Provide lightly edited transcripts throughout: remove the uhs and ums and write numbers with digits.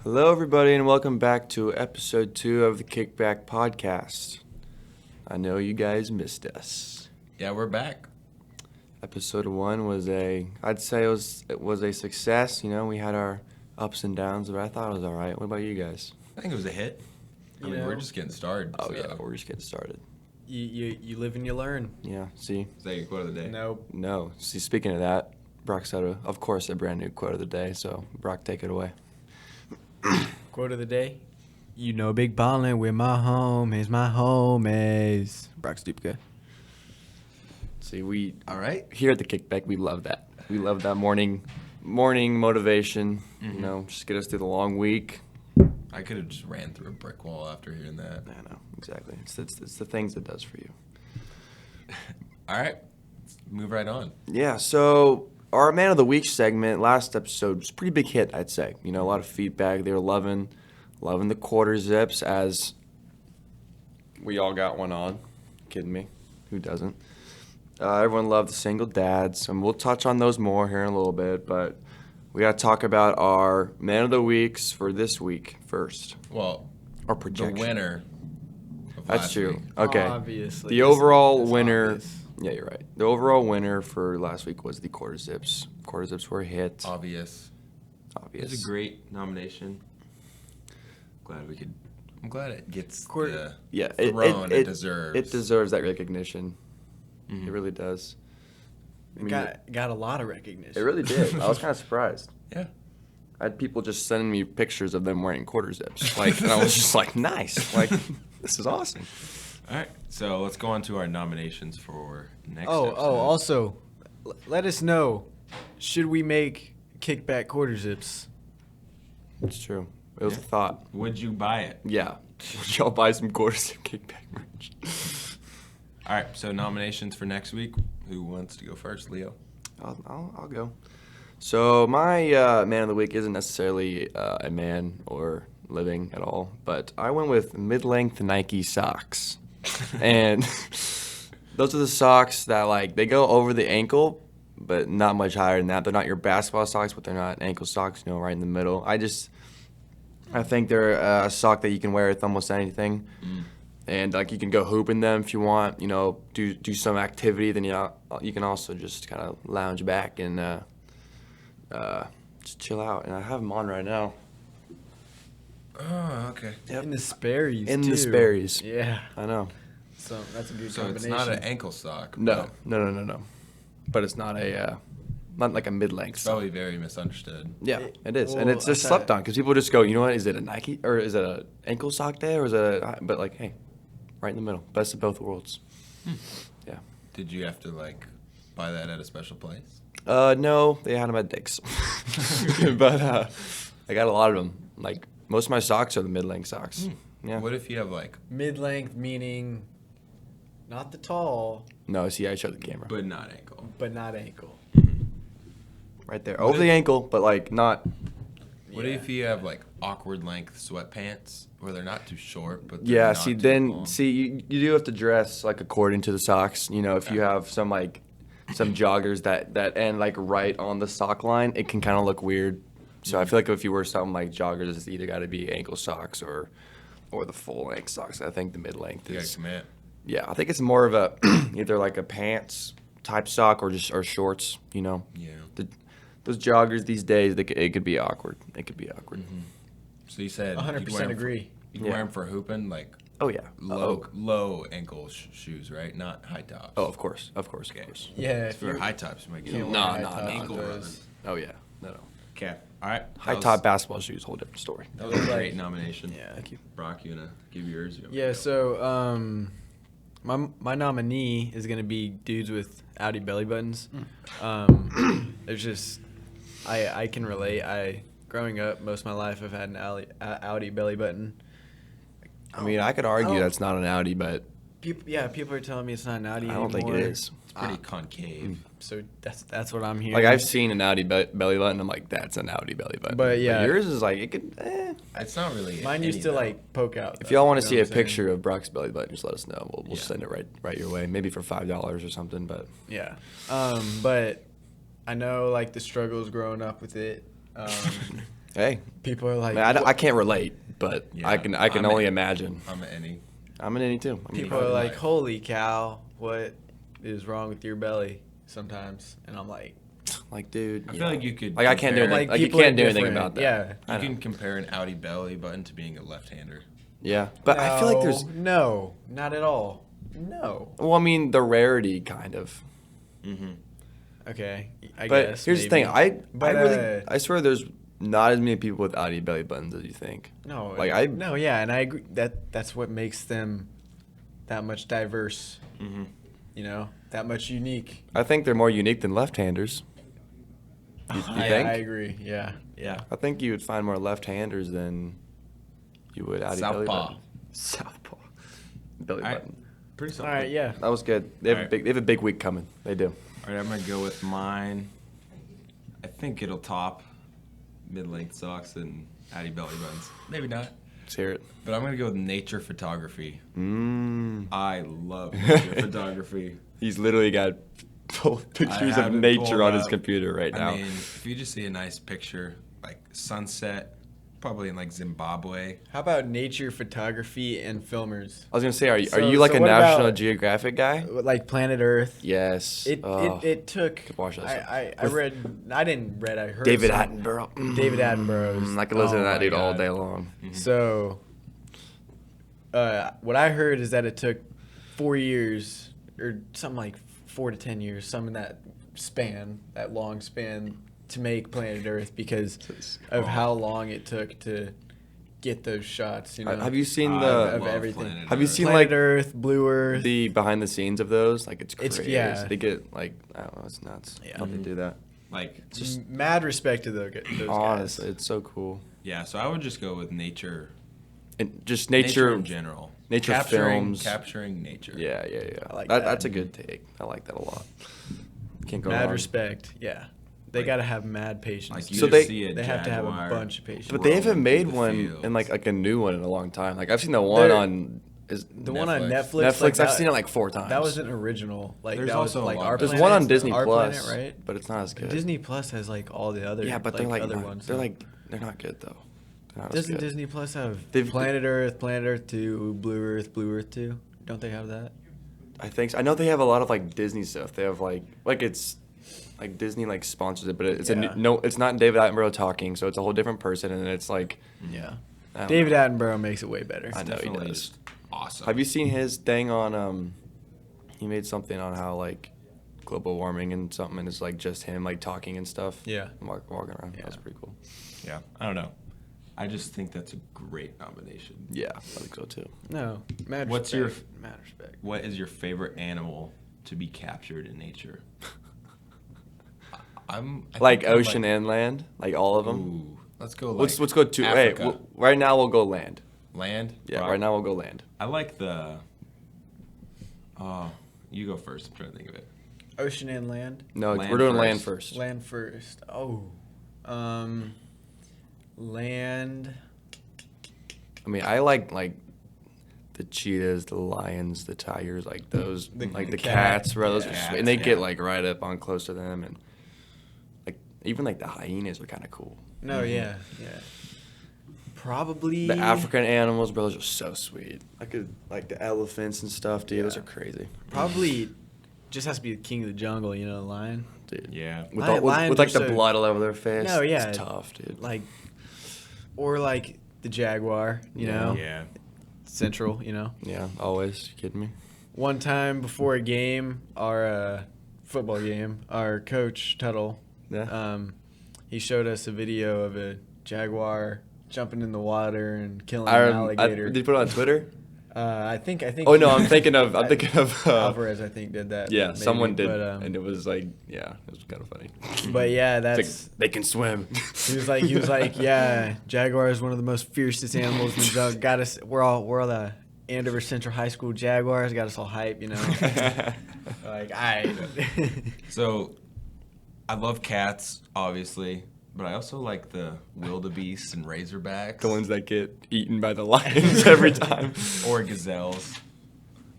Hello, everybody, and welcome back to episode 2 of the Kickback podcast. I know you guys missed us. Yeah, we're back. Episode 1 was I'd say it was a success. You know, we had our ups and downs, but I thought it was all right. What about you guys? I think it was a hit. We're just getting started. Oh, so. yeah, we're just getting started. You live and you learn. Yeah, see? Is that your quote of the day? No. See, speaking of that, Brock said, of course, a brand new quote of the day, so Brock, take it away. Quote of the day. You know big ballin' with my homies, Brock Stupka. See, All right. here at the Kickback, we love that. We love that morning motivation, you know, just get us through the long week. I could have just ran through a brick wall after hearing that. I know, exactly. It's the things it does for you. All right. Let's move right on. Yeah, so our Man of the Week segment last episode was a pretty big hit, I'd say. You know, a lot of feedback. They were loving the quarter zips, as we all got one on. Kidding me? Who doesn't? Everyone loved the single dads, and we'll touch on those more here in a little bit, but we got to talk about our Man of the Weeks for this week first. Well, Our projection. the winner of That's last true. week. Okay. Obviously. The overall That's winner. obvious. Yeah, you're right. The overall winner for last week was the quarter zips. Quarter zips were a hit. Obvious. Obvious. It's a great nomination. I'm glad it gets Quarter- the Yeah, throne it deserves. It deserves that recognition. Mhm. It really does. I mean, Got a lot of recognition. it really did. I was kind of surprised. Yeah. I had people just sending me pictures of them wearing quarter zips. Like, and I was just like, nice. Like, this is awesome. All right. So let's go on to our nominations for next Oh, episode. also, let us know. Should we make kickback quarter zips? It's true. It was Yeah. a thought. Would you buy it? Yeah. Would y'all buy some quarter zip kickback merch? All right. So nominations for next week. Who wants to go first, Leo? I'll go. So my Man of the Week isn't necessarily a man or living at all, but I went with mid-length Nike socks. And those are the socks that, like, they go over the ankle, but not much higher than that. They're not your basketball socks, but they're not ankle socks, you know, right in the middle. I think they're a sock that you can wear with almost anything. And, like, you can go hoop in them if you want, you know, do some activity. Then, you know, you can also just kind of lounge back and just chill out. And I have them on right now. Oh, okay. Yep. In the Sperry's, In too. the Sperry's. Yeah. I know. So that's a good So it's combination. not an ankle sock. No. but But it's not not like a mid-length It's sock. probably very misunderstood. Yeah, it is. And Well, it's just I slept thought- on because people just go, you know what, is it a Nike or is it a ankle sock day or is it but like, hey, right in the middle. Best of both worlds. Yeah. Did you have to buy that at a special place? No, they had them at Dick's. But I got a lot of them. Like, most of my socks are the mid-length socks. Yeah. What if you have Mid-length meaning not the tall, No, see, I showed the camera. but not ankle? but not ankle. Right there. What Over if- the ankle, but like not. What Yeah. if you have awkward length sweatpants where they're not too short, but they're Yeah, not see, too then, long? you do have to dress like according to the socks. You know, if you have some joggers that end like right on the sock line, it can kind of look weird. So I feel like if you wear something like joggers, it's either got to be ankle socks or the full length socks. I think the mid length You gotta is. commit. Yeah, I think it's more of a either like a pants type sock or shorts. You know, Yeah. those joggers these days, it could be awkward. It could be awkward. So you said 100% agree. You can Yeah. wear them for hooping, Oh yeah. low ankle shoes, right? Not high tops. Oh, of course. Okay. Yeah, It's for high tops, you might get can't a wear No, high no, top no, ankle with rubbing. those. Oh yeah. No. Okay. All right. High That top was- basketball shoes, whole different story. That was a great nomination. Yeah. Thank you. Brock, you wanna give yours? You want me Yeah, to go? so my nominee is gonna be dudes with Audi belly buttons. There's just I can relate. Growing up most of my life I've had an Audi belly button. I mean, I could argue Oh. that's not an Audi, but People are telling me it's not an Audi I don't think it anymore. is. It's pretty concave. So that's what I'm hearing. Like, I've seen an Audi belly button. I'm like, that's an Audi belly button. But, yeah. yours is like, it could. It's not really. Mine used to poke out. If y'all want to though, see you a know what I'm saying? picture of Brock's belly button, just let us know. We'll Yeah. send it right your way. Maybe for $5 or something. But Yeah. But I know the struggles growing up with it. Hey, People are like, I can't relate, but Yeah, I can I'm only an- imagine. I'm an any. I'm an innie too. people are like, holy cow, what is wrong with your belly? Sometimes, and I'm like, dude. I feel like you could. Like I can't do compare- anything. Like you people are can't do anything different. about that. Yeah. I You know. can compare an Audi belly button to being a left-hander. Yeah, but I feel like there's. no, not at all. No. Well, I mean, the rarity kind of. Mm-hmm. Okay, I But guess. here's the maybe. thing. I But, really, I swear, there's not as many people with Audi belly buttons as you think. No, Like, no, yeah, and I agree that's what makes them that much diverse. Mm-hmm. You know, that much unique. I think they're more unique than left-handers. You think? I agree. Yeah, yeah. I think you would find more left-handers than you would Audi belly Southpaw. button. Southpaw. Belly All right. button. Pretty All simple. right, yeah. That was good. They have, All right. they have a big week coming. They do. All right, I'm gonna go with mine. I think it'll top mid-length socks and Audi belly buttons. Maybe not, Let's hear it. but I'm gonna go with nature photography. Mmm. I love nature photography. He's literally got pictures of have it nature pulled on his up. computer right now. I mean, if you just see a nice picture, like sunset, probably in like Zimbabwe. How about nature photography and filmers? I was gonna say, are So- you like so a what National about- Geographic guy? Like Planet Earth. Yes. It Oh. it took. Could watch that stuff. I With read. I didn't read. I heard. David some- Attenborough. David Attenborough's. I could listen Oh to that my dude all God. day long. So, what I heard is that it took 4 years or something like 4 to 10 years, some in that span, that long span, to make Planet Earth because of how long it took to get those shots. You know, Have you seen I the? of love everything. Planet Have you Earth. seen Planet like Earth, Blue Earth? the behind the scenes of those? Like it's It's- crazy. yeah. They get like I don't know. It's nuts. Yeah. How they do that. Like, Just mad respect to those honestly, guys. it's so cool. yeah, so I would just go with nature. And just Nature nature. in general. nature capturing, films. Capturing nature. Yeah. I like that. that. That's a good take. I like that a lot. Can't go Mad wrong. respect. Yeah, they Like- gotta have mad patience. Like you So just they- see a They have to have a Jaguar bunch of patience. But they haven't rolling made through the one fields. in like a new one in a long time. Like I've seen the one There- on The one on Netflix. Netflix. Netflix. like, I've that- seen it like 4 times. That was an original. Like There's that was also a like lot our of- There's planet, one on Disney our Plus, Planet, right? but it's not as good. Disney Plus has like all the other. Yeah, but they're like other not, ones. they're like they're not good though. They're not as Doesn't good. Disney Plus have They've- Planet Earth, Planet Earth 2, Blue Earth 2? Don't they have that? I think so. I know they have a lot of like Disney stuff. They have like it's like Disney like sponsors it, but it's Yeah. it's not David Attenborough talking, so it's a whole different person, and it's like Yeah. I don't David know. Attenborough makes it way better. I know he Definitely does. awesome. Have you seen his thing on he made something on how like global warming and something, and it's like just him like talking and stuff. Yeah. Walking around. Yeah. That's pretty cool. Yeah, I don't know. I just think that's a great nomination. Yeah, I think so too. No, mad What's respect. Mad respect. What is your favorite animal to be captured in nature? I Like think I'm ocean and land, like all of them. Ooh, let's go. Like Let's go to hey. Africa. Right now we'll go land. Land. Yeah, Rock. right now we'll go land. I like the. Oh, you go first. I'm trying to think of it. Ocean and land. No, Land we're doing first. land first. Land first. Oh. Land. I mean, I like the cheetahs, the lions, the tigers, like those, The like the cat. cats, bro. Those are Cats, sweet. And they get yeah. like right up on close to them, and like even like the hyenas are kind of cool. No, yeah. Probably. The African animals, bro, those are so sweet. I could like the elephants and stuff, dude. Those Yeah. are crazy, Probably just has to be the king of the jungle, you know, the lion. dude. Yeah. With, Lions with like are the so- blood all over their face. No, yeah. it's tough, dude. Like, or like the jaguar, you know, Yeah. central, you know. Yeah, always. You kidding me? One time before a game, our football game, our coach Tuttle, Yeah. he showed us a video of a jaguar jumping in the water and killing I, an alligator. did you put it on Twitter? I think. Oh no, I'm thinking of Alvarez. I think did that. yeah, maybe, someone did, but, and it was like, yeah, it was kind of funny. But yeah, It's that's. like, they can swim. He was like, yeah, jaguar is one of the most fiercest animals in the jungle. Got us. We're all the Andover Central High School Jaguars. Got us all hype, you know. Like, I. So, I love cats, obviously, but I also like the wildebeests and razorbacks. The ones that get eaten by the lions every time. Or gazelles.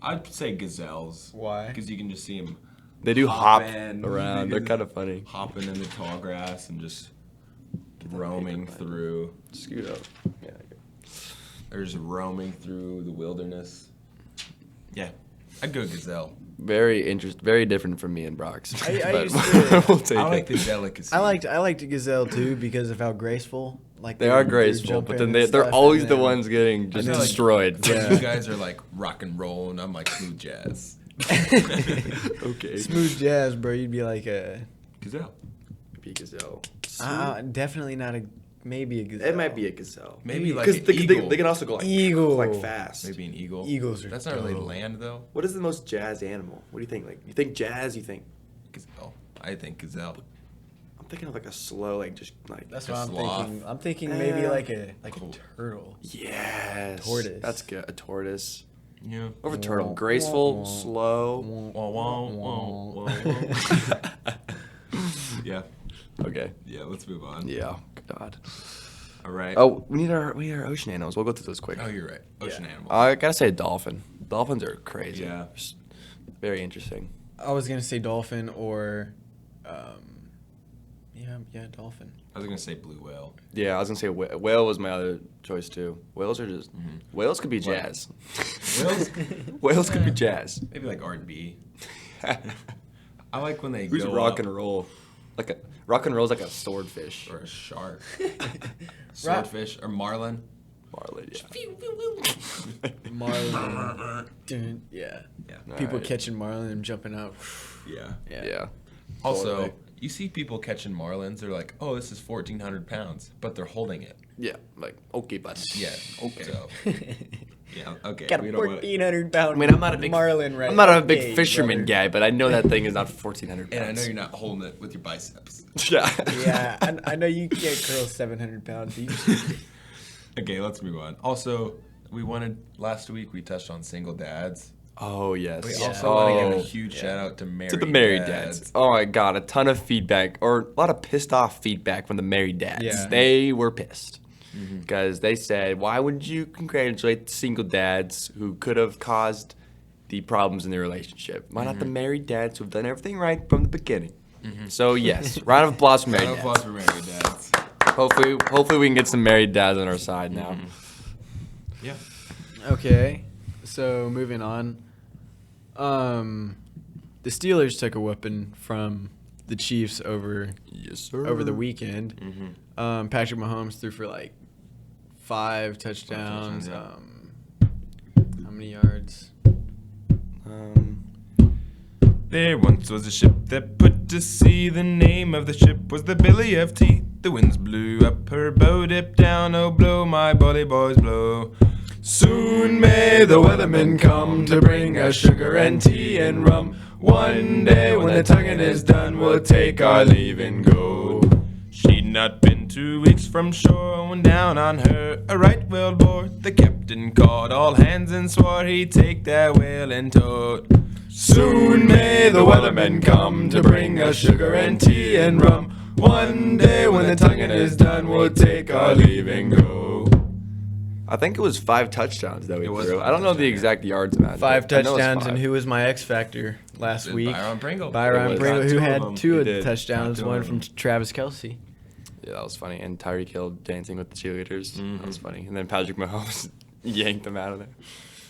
I'd say gazelles. Why? Because you can just see them They do hop Hopping. around. They're kind of funny. hopping in the tall grass and just roaming through. Scoot up. Yeah. There's roaming through the wilderness. Yeah, I'd go gazelle. Very different from me and Brock's. I used to- we'll take I like it. the delicacy. I liked gazelle too because of how graceful. Like They are graceful, but then they're always the ones getting just feel like- destroyed. It's like Yeah. you guys are like rock and roll, and I'm like smooth jazz. Okay. Smooth jazz, bro. You'd be like a. Gazelle. Be gazelle. Definitely not a. Maybe a gazelle. It might be a gazelle. Maybe like Because an eagle. they can also go like Eagle. like fast. Maybe an eagle. Eagles are That's not really dope. land though. What is the most jazz animal? What do you think? Like you think jazz? You think? Gazelle. I think gazelle. I'm thinking of like a slow, like just like. That's A what I'm sloth. thinking. I'm thinking maybe like a Cool. turtle. Yes. Tortoise. That's good. A tortoise. Yeah. Over turtle. Wah, Graceful, wah, slow. Wah, wah, wah, wah, wah. Yeah. Okay. Yeah. Let's move on. Yeah. God. All right. Oh, we need our ocean animals. We'll go through those quick. Oh, you're right. Ocean Yeah. animals. I gotta say a dolphin. Dolphins are crazy. Yeah. Just very interesting. I was gonna say dolphin or, yeah, dolphin. I was gonna say blue whale. Yeah, I was gonna say whale was my other choice too. Whales are just whales could be What? jazz. Whales? Whales could be jazz. Maybe like R&B. I like when they Who's go rock up, and roll? Like a rock and roll is like a swordfish. or a shark, swordfish, or marlin. Marlin, yeah. Marlin. Dude, yeah. Yeah. People Alright. catching marlin and jumping out. Yeah. Yeah. Also, Totally. you see people catching marlins. They're like, "Oh, this is 1,400 pounds," but they're holding it. Yeah. Like okay, bud. Yeah. Okay. So, yeah. Okay. Got a we don't wanna- 1,400 pound I mean, I'm not a big marlin right I'm not a okay, big fisherman brother. guy, but I know that thing is not 1,400 pounds. And I know you're not holding it with your biceps. Yeah. Yeah, I know you can't curl 700 pounds each. Okay, let's move on. Also, last week we touched on single dads. Oh yes. We Yeah. also want to give a Oh. huge shout out to married To the married dads. Oh my god, a ton of feedback, or a lot of pissed off feedback from the married dads. Yeah. They were pissed. Because they said, why would you congratulate the single dads who could have caused the problems in their relationship? Why not the married dads who have done everything right from the beginning? So yes, round of applause for married Round of dads. applause for married dads. Hopefully we can get some married dads on our side now. Yeah. Okay, so moving on. The Steelers took a whooping from the Chiefs over Yes, sir. the weekend. Patrick Mahomes threw for like 5 touchdowns. touchdowns, How many yards? There once was a ship that put to sea. The name of the ship was the Billy of Tea. The winds blew up her bow, dipped down, oh blow, my bully boys blow. Soon may the weathermen come to bring us sugar and tea and rum. One day when the tonguing is done, we'll take our leave and go. She'd not been 2 weeks from shore when down on her a right whale bore. The captain called all hands and swore he'd take that whale in tow. Soon may the weathermen come to bring us sugar and tea and rum. One day when the tonguing is done, we'll take our leave and go. I think it was 5 touchdowns that we It was threw. 5 I don't know the touchdowns, exact yards amount. 5 but I know it's touchdowns, 5. and who was my X Factor last It's week? Byron Pringle. Byron It was. Pringle, Got who 2 of had them. 2 He of did. the touchdowns, Got 2 one of from them. Travis Kelce. Yeah, that was funny. And Tyreek Hill dancing with the cheerleaders. That Mm-hmm. was funny. And then Patrick Mahomes yanked them out of there.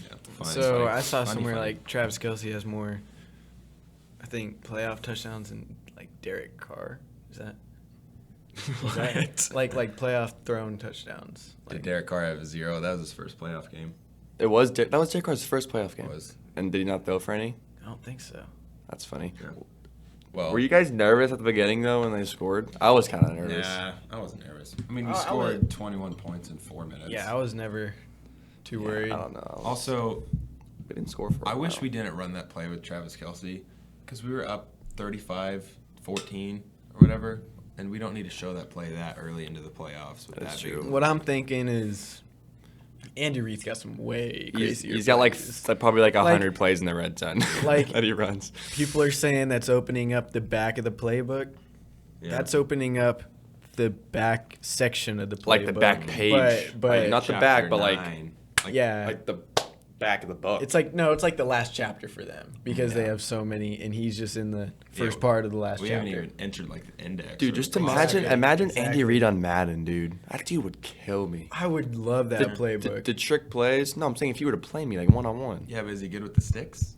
Yeah, funny, So funny. I saw Funny, somewhere funny. like Travis Kelce has more, I think, playoff touchdowns than like Derek Carr. Is that What? like playoff thrown touchdowns? Did Like, Derek Carr have a 0? That was his first playoff game. That was Derek Carr's first playoff game. It was. And did he not throw for any? I don't think so. That's funny. Yeah. Well, Were you guys nervous at the beginning though when they scored? I was kind of nervous. Nah, I wasn't nervous. I mean, we I scored was- 21 points in 4 minutes. Yeah, I was never too worried. I don't know. Also, we didn't score for. I wish we didn't run that play with Travis Kelce because we were up 35-14 or whatever, and we don't need to show that play that early into the playoffs. With That's that big true. of a What I'm lead. thinking is Andy Reid's got some way crazier. He's got like plays. probably like Like- 100 plays in the red zone like- that he runs. People are saying that's opening up the back of the playbook. Yeah. That's opening up the back section of the playbook. Like the back page, But Like, not the back, but like Chapter 9. yeah, like the back of the book. It's like the last chapter for them because they Yeah. have so many, and he's just in the first part of the last We chapter. haven't even entered like the index. Dude, or just the imagine Exactly. Andy Reid on Madden, dude. That dude would kill me. I would love that playbook. The trick plays. No, I'm saying if you were to play me like 1-on-1. Yeah, but is he good with the sticks?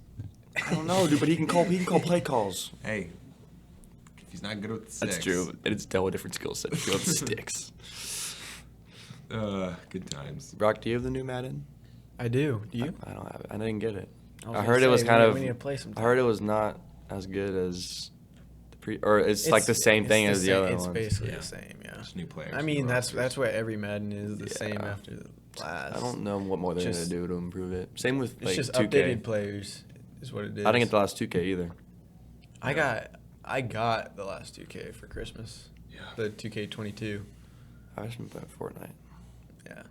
I don't know, dude, but he can call play calls. Hey, if he's not good with the sticks. That's true. It's still a different skill set. If you have sticks. Good times. Brock, do you have the new Madden? I do. Do you? I don't have it. I didn't get it. I was I gonna heard it was say, kind we need to play of. sometime. I heard it was not as good as the pre, or it's like the same thing as the other It's ones. basically Yeah. the same, yeah. Just new players. I mean, new that's rosters. what every Madden is the same Yeah. after the last. I don't know what more they're Just- gonna do to improve it. Same with It's like just 2K. updated players, is what it is. I didn't get the last 2K either. I got the last 2K for Christmas. Yeah. The 2K22. I just been playing Fortnite. Yeah.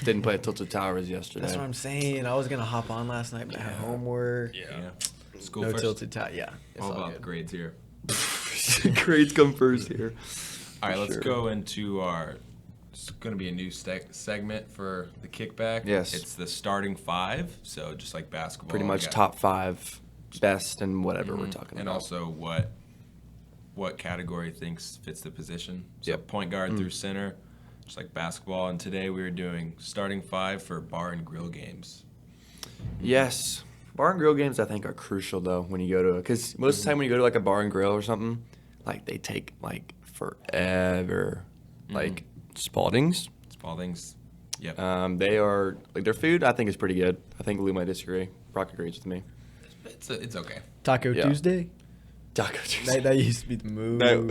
Didn't play Tilted Towers yesterday. That's what I'm saying. I was gonna hop on last night, but I had homework. Yeah. School No first. tilted tie. Yeah. It's All all about the good. grades here. Grades come first here. All right, For let's sure. go into our. It's going to be a new segment for the kickback. Yes. It's the starting five. So just like basketball. Pretty we much got- top 5 best and whatever we're Mhm. talking and about. also what category thinks fits the position. So Yep. point guard through center, just like basketball. And today we were doing starting five for bar and grill games. Yes. Bar and grill games, I think, are crucial, though, when you go to, because most of the time when you go to, like, a bar and grill or something, like, they take, like, forever. Like, Spalding's, Spalding's. Yep. they are, like, their food, I think, is pretty good. I think Lou might disagree. Brock agrees with me. It's okay. Taco Yeah. Tuesday. Taco Tuesday. That used to be the move. No,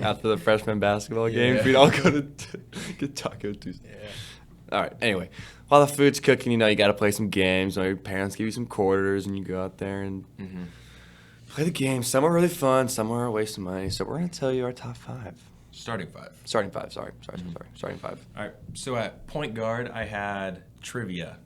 after the freshman basketball games, Yeah. we'd all go to get Taco Tuesday. Yeah. All right. Anyway, while the food's cooking, you know, you got to play some games. You know, your parents give you some quarters, and you go out there and Mm-hmm. play the games. Some are really fun. Some are a waste of money. So we're gonna tell you our top 5. Starting five. Starting 5. Sorry. Starting 5. All right. So at point guard, I had trivia.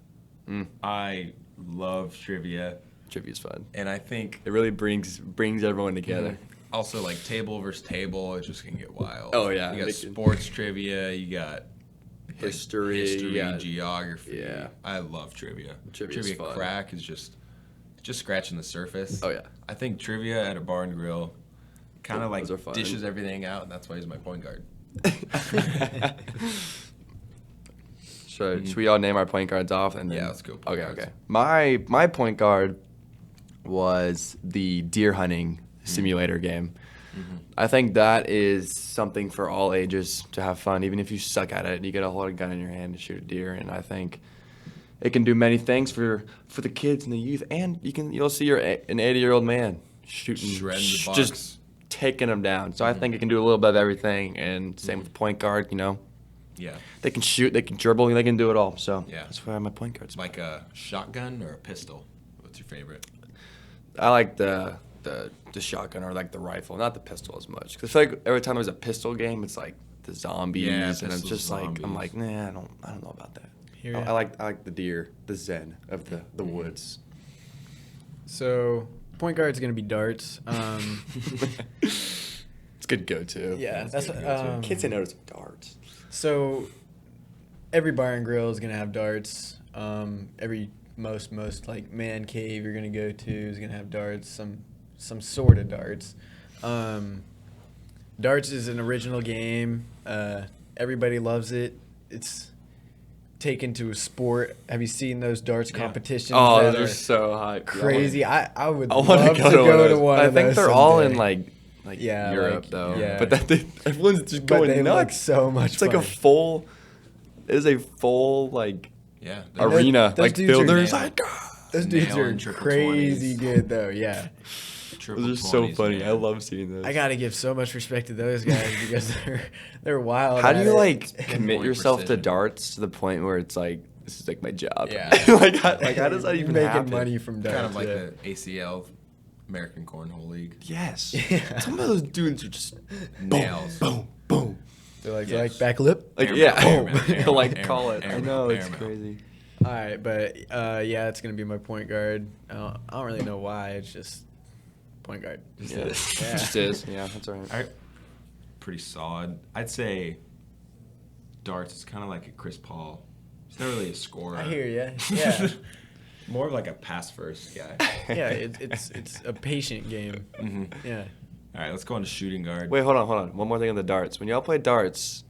Mm. I love trivia, Trivia's fun. and I think It really brings everyone together. also like table versus table, it just can get wild. Oh, yeah. You got They can- sports trivia. You got History, yeah. geography. Yeah. I love trivia. Trivia's Trivia fun. crack is just scratching the surface. Oh, yeah. I think trivia at a bar and grill kind of like Those are fun. dishes everything out, and that's why he's my point guard. Should we all name our point guards off and then? Yeah, let's go point Okay, guards. okay. My point guard was the deer hunting simulator game. I think that is something for all ages to have fun. Even if you suck at it, you get a hold a gun in your hand to shoot a deer, and I think it can do many things for the kids and the youth. And you'll see an 80-year-old man shooting, Shredding the box. just taking them down. So I think it can do a little bit of everything. And same with point guard, you know. Yeah. They can shoot, they can dribble, they can do it all. So Yeah. that's why my point guard's. It's like a shotgun or a pistol. What's your favorite? I like the shotgun or like the rifle, not the pistol as much. Because I feel like every time there's a pistol game, it's like the zombies, Yeah, and it's pistols, just like I'm zombies. like, nah, I don't know about that. Hear I ya. like the deer, the zen of the woods. So point guard's gonna be darts. It's good go-to. Yeah, that's good go-to. Kids say no to darts. So every bar and grill is gonna have darts. Every most like man cave you're gonna go to is gonna have darts. Some sort of darts. Darts is an original game. Everybody loves it. It's taken to a sport. Have you seen those darts Yeah. competitions? Oh, that they're are so hot. crazy. I would I love want to go to one. I of think those they're all in someday. like Yeah, Europe like, though. yeah. But everyone's just But going they nuts. look so much It's like a fun. full. It is a full like Yeah. those- arena. those Like dudes are builders. nailed. Like, Those dudes Nailing are triple crazy 20s. good though. Yeah. Triple those are so 20s, funny. man. I love seeing those. I gotta give so much respect to those guys because they're wild. How do at you it. like commit Pinpoint yourself to precision. darts to the point where it's like this is like my job? Yeah. like how does that even making happen? money from darts? Kind of like yeah. the ACL, American Cornhole League. Yes. Yeah. Some of those dudes are just Nails. boom, boom. They're like, Yes. like back lip. Like Airmail, yeah, airmail, boom. airmail, like airmail, call it. I airmail, know it's airmail. crazy. All right, but yeah, it's gonna be my point guard. I don't really know why. It's just point guard. Just Yeah, is. Yeah. just is. Yeah, that's all right. All right. Pretty solid. I'd say darts is kind of like a Chris Paul. He's not really a scorer. I hear ya. Yeah. More of like a pass first guy. Yeah, it's a patient game. Mm-hmm. Yeah. All right, let's go on to shooting guard. Wait, hold on. One more thing on the darts. When y'all play darts,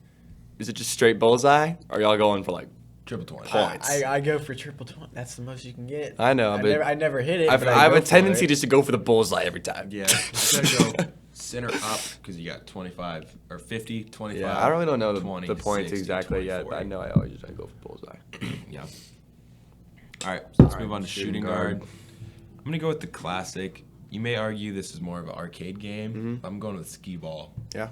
is it just straight bullseye, or are y'all going for like Triple 20. Points. I go for triple 20. That's the most you can get. I know, but I never hit it. I but have go a for tendency it. just to go for the bullseye every time. Yeah, you gotta go center up because you got 25 or 50, 25. Yeah, I really don't know 20, the points 60, exactly 20, yet, but I 40. know I always try to go for bullseye. Yeah. All right, so let's All move right, on to shooting guard. I'm gonna go with the classic. You may argue this is more of an arcade game. Mhm. I'm going with skee ball. Yeah,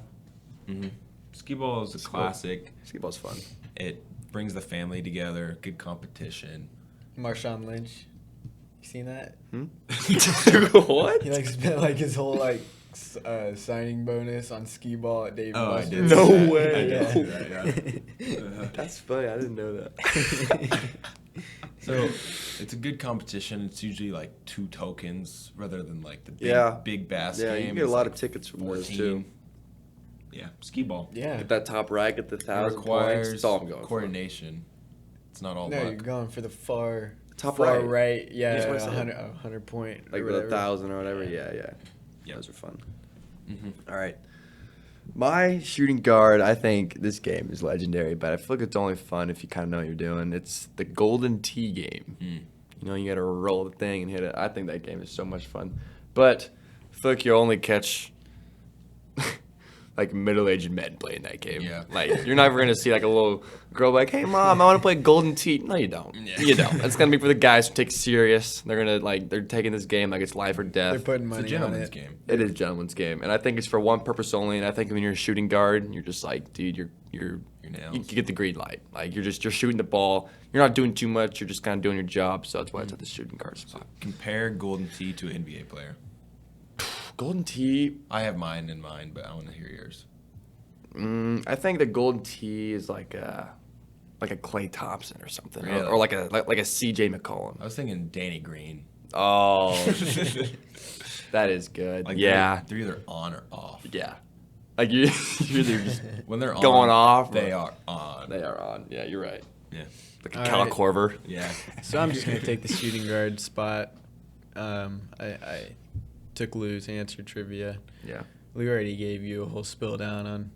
Mm-hmm. Skee ball is a classic. skee ball's fun. It brings the family together. Good competition. Marshawn Lynch. You seen that? What? He like spent like his whole like signing bonus on skee ball at Dave Oh, I Buster's. did. No see that. way. I did Yeah. see that, yeah. That's funny. I didn't know that. So it's a good competition. It's usually like 2 tokens rather than like the big bass Yeah, game. you can get a It's lot like of tickets from those 14. too. Yeah, skee ball. Yeah. Get that top right, get the It 1,000 points. requires That's all I'm going for. coordination. It's not all No, you're luck. going for the far Top far right. Yeah, That's what I said. 100 point. Like or with whatever. 1,000 or whatever. Yeah. Yep. Those are fun. Mm-hmm. All right. My shooting guard, I think this game is legendary, but I feel like it's only fun if you kind of know what you're doing. It's the Golden Tee game. Mm. You know, you got to roll the thing and hit it. I think that game is so much fun. But I feel like you only catch like middle-aged men playing that game. Yeah. Like you're never gonna see like a little girl like, "Hey mom, I want to play Golden Tee." No, you don't. Yeah. You don't. It's gonna be for the guys who take it serious. They're gonna they're taking this game like it's life or death. They're putting It's a money on gentleman's it. game. It is a gentleman's game, and I think it's for one purpose only. And I think when you're a shooting guard, you're just like, dude, you nails. get the green light. Like you're shooting the ball. You're not doing too much. You're just kind of doing your job. So that's why it's at the shooting guard spot. Compare Golden Tee to an NBA player. Golden Tee. I have mine in mind, but I want to hear yours. I think the Golden Tee is like a Klay Thompson or something, Really? or like a CJ McCollum. I was thinking Danny Green. Oh, that is good. Like yeah, they're either on or off. yeah. Like you're either just When they're going off. they or- are on. They are on. Yeah, you're right. Yeah. Like a All Cal right. Corver. Yeah. So I'm just gonna take the shooting guard spot. I took Lou's answer trivia. Yeah. Lou already gave you a whole spill down on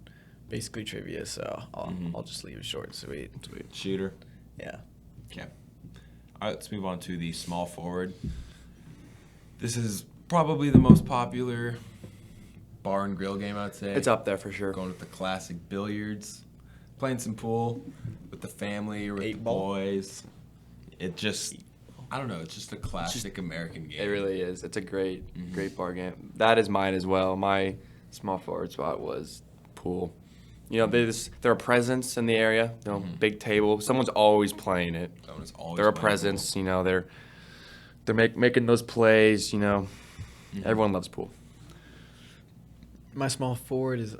basically trivia, so Mhm. I'll just leave it short and sweet. Shooter. Yeah. Okay. All right, let's move on to the small forward. This is probably the most popular bar and grill game, I'd say. It's up there for sure. Going with the classic billiards, playing some pool with the family or with Eight the ball. boys. It just, I don't know, it's just a classic American game. It really is. It's a great Mhm. bar game. That is mine as well. My small forward spot was pool. You know, they're a presence in the area. You know, Mhm. big table. Someone's always playing it. That one's always They're a playing presence. You know, they're making those plays. You know, pool. Mhm. everyone loves pool. My small forward is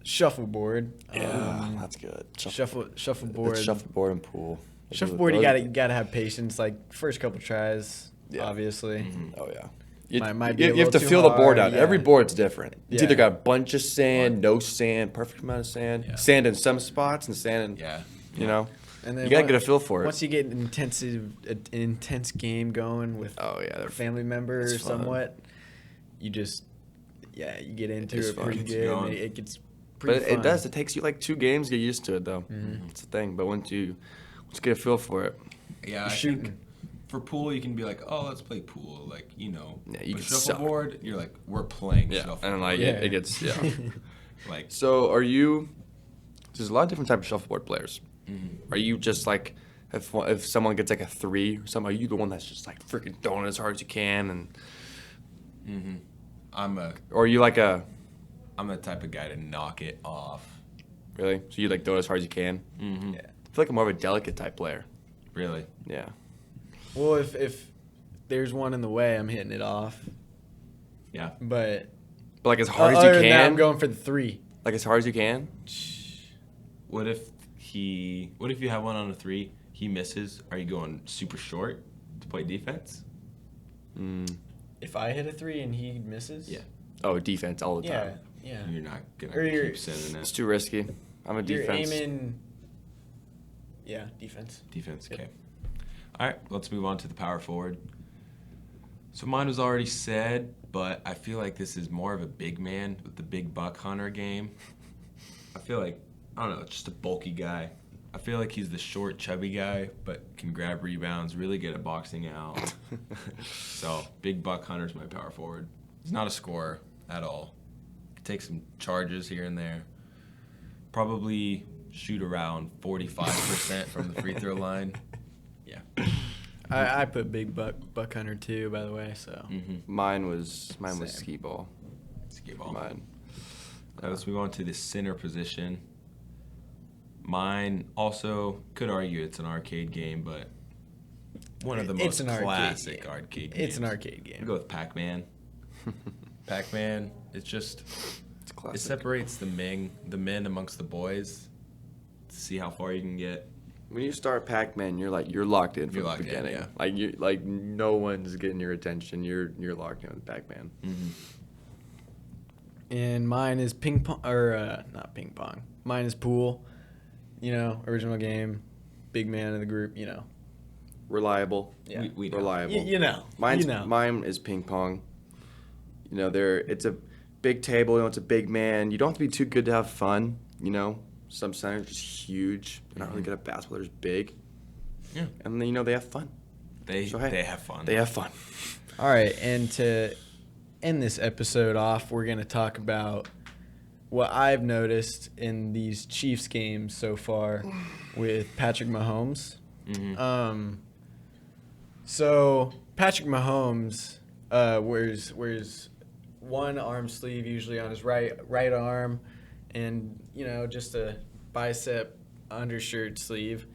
shuffleboard. that's good. Shuffleboard. Shuffleboard and pool. Shuffleboard, you gotta have patience. Like first couple tries, Yeah. obviously. Mhm. Oh yeah. Might be a you have to little too feel the board hard, out. Every yeah. board's different. It's Yeah. either got a bunch of sand, no sand, perfect amount of sand, Yeah. sand in some spots, and sand in Yeah. you know. And then You gotta on- get a feel for it. Once you get an intense game going with Oh yeah, a they're family member or it's fun. somewhat, you just you get into is it fun. pretty Gets you good. going. It gets But pretty it fun. does. It takes you like 2 games to get used to it, though. Mhm. It's the thing. But once you get a feel for it, Yeah, I Shooting. think for pool, you can be like, oh, let's play pool. Like, you know. Yeah, you but can suck. shuffleboard, you're like, we're playing yeah, shuffleboard. and like Yeah. it gets yeah. Like, So are you? There's a lot of different types of shuffleboard players. mhm. Are you just like if someone gets like a 3 or something? Are you the one that's just like freaking throwing it as hard as you can, and Mhm. or are you like a I'm the type of guy to knock it off. really? So you like throw it as hard as you can? Mm-hmm. Yeah. I feel like I'm more of a delicate type player. Really? Yeah. Well, if there's one in the way, I'm hitting it off. Yeah. But But like as hard as other you than that, can. I'm going for the 3. Like as hard as you can. What if you have one on a 3, he misses? Are you going super short to play defense? Mm. If I hit a 3 and he misses, Yeah. Oh, defense all the yeah, time. yeah. You're not gonna Or you're- keep sending It's it. too risky. I'm a You're defense. aiming. Yeah, defense. Defense. Yep. Okay. All right, let's move on to the power forward. So mine was already said, but I feel like this is more of a big man with the big buck hunter game. I feel like, I don't know, just a bulky guy. I feel like he's the short, chubby guy, but can grab rebounds, really good at boxing out. So, big buck hunter's my power forward. He's not a scorer at all. Can take some charges here and there. Probably shoot around 45% from the free throw line. Yeah. I put big buck hunter too, by the way. So Mine was Same. skee ball. Skip ball. Mine. Let's move on to the center position. Mine also could argue it's an arcade game, but one of the It's most an arcade classic game. arcade games. It's an arcade game. We go with Pac-Man. Pac-Man, it's just It's it classic. separates the men amongst the boys to see how far you can get. When you start Pac-Man, you're locked in from You're the locked in, beginning. yeah. Like no one's getting your attention. You're locked in with Pac-Man. And mine is ping pong, or not ping pong. Mine is pool. You know, original game, big man of the group. You know, Reliable. yeah. We know. Reliable. You know, Mine is ping pong. You know, it's a big table. You know, it's a big man. You don't have to be too good to have fun. You know, some centers are just huge. They're not really good at basketball. They're just big. Yeah. And then, you know, they have fun. They So, hey, they have fun. They have fun. All right, and to end this episode off, we're going to talk about what I've noticed in these Chiefs games so far with Patrick Mahomes. So Patrick Mahomes wears one arm sleeve usually on his right arm, and you know, just a bicep undershirt sleeve.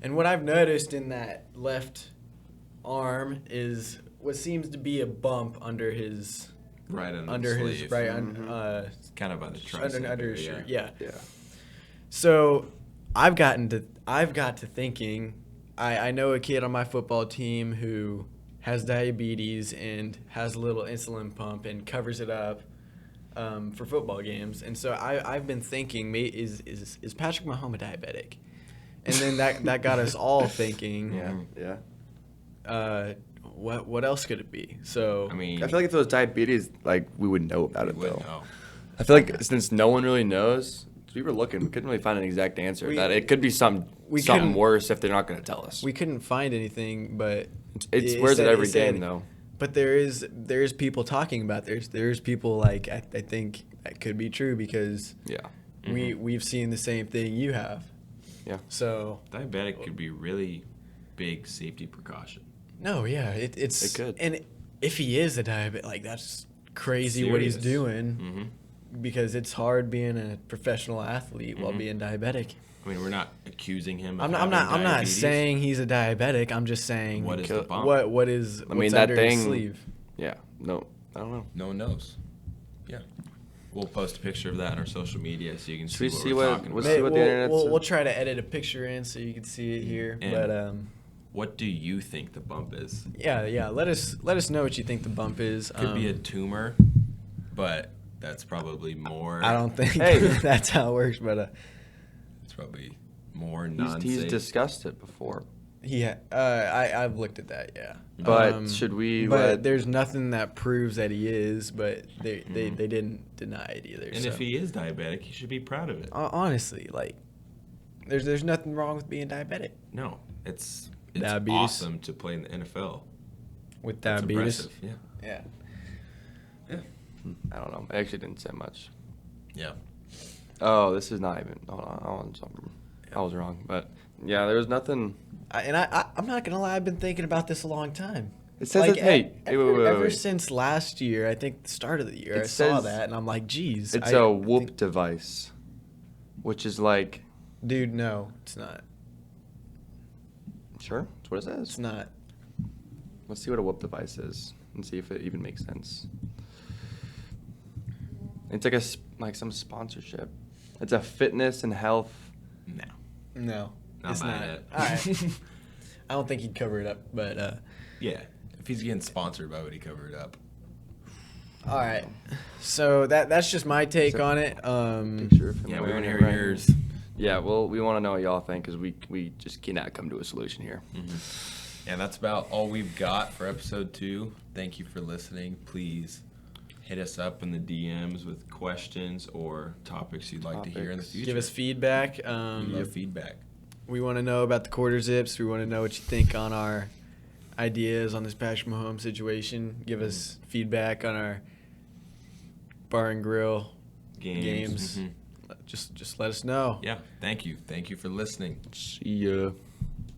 And what I've noticed in that left arm is what seems to be a bump under his right under, under the his sleeve. right Kind of by the tricep under his area. shirt. Yeah. Yeah. So I've got to thinking. I know a kid on my football team who has diabetes and has a little insulin pump and covers it up for football games. And so I've been thinking, is Patrick Mahomes a diabetic? And then that got us all thinking. Yeah. What else could it be? So I mean, I feel like if it was diabetes, like we would know about we it would though. know. I feel like since no one really knows, we were looking, we couldn't really find an exact answer. That it could be something couldn't- worse if they're not going to tell us. we couldn't find anything, but It's it wears it said- every it said- game though. But there's people talking about there's people like I think that could be true because Yeah. we've seen the same thing you have. Yeah. So Diabetic could be really big safety precaution. no, yeah, it's It could. and if he is a diabetic, like that's crazy what he's Serious. doing because it's hard being a professional athlete while being diabetic. I mean, we're not accusing him. Of I'm not having I'm not diabetes. saying he's a diabetic. I'm just saying What is the bump? what is I mean, what's that under his thing- sleeve. Yeah. No, I don't know. No one knows. Yeah. We'll post a picture of that on our social media so you can Should see we what see we're what- talking we'll about. see what the internet's- we'll try to edit a picture in so you can see it here. And- But What do you think the bump is? yeah. Let us know what you think the bump is. Could be a tumor, but that's probably more. I don't think Hey. that's how it works, but It's probably more non-safe. He's discussed it before. I've looked at that. Yeah. But should we But let- there's nothing that proves that he is. But they didn't deny it either. And so. if he is diabetic, he should be proud of it. honestly, like, there's nothing wrong with being diabetic. No, it's Diabetes. awesome to play in the NFL. With That's diabetes. impressive. Yeah. Yeah. I don't know. I actually didn't say much. Yeah. Oh, this is not even. Hold on. I was wrong. But yeah, there was nothing. I'm not gonna lie. I've been thinking about this a long time. It says Like, that. Hey, wait. ever since last year, I think the start of the year, It I saw says- that, and I'm like, geez. It's I a whoop think- device, which is like. Dude, no, it's not. Sure, that's what it says. It's not. Let's see what a whoop device is and see if it even makes sense. It's like like some sponsorship. It's a fitness and health. No. No, Not it's buying not. it. All right. I don't think he'd cover it up, but Yeah. If he's getting sponsored, why would he cover it up? all right. So that's just my take Is it- on it. Picture of him Yeah, we wearing want to it hear right. yours. Yeah, well, we want to know what y'all think because we just cannot come to a solution here. And that's about all we've got for episode 2. Thank you for listening. Please hit us up in the DMs with questions or topics you'd like to hear in the future. Give us feedback. We love feedback. We want to know about the quarter zips. We want to know what you think on our ideas on this Patrick Mahomes situation. Give us feedback on our bar and grill games. Just let us know. Yeah, thank you. Thank you for listening. See ya.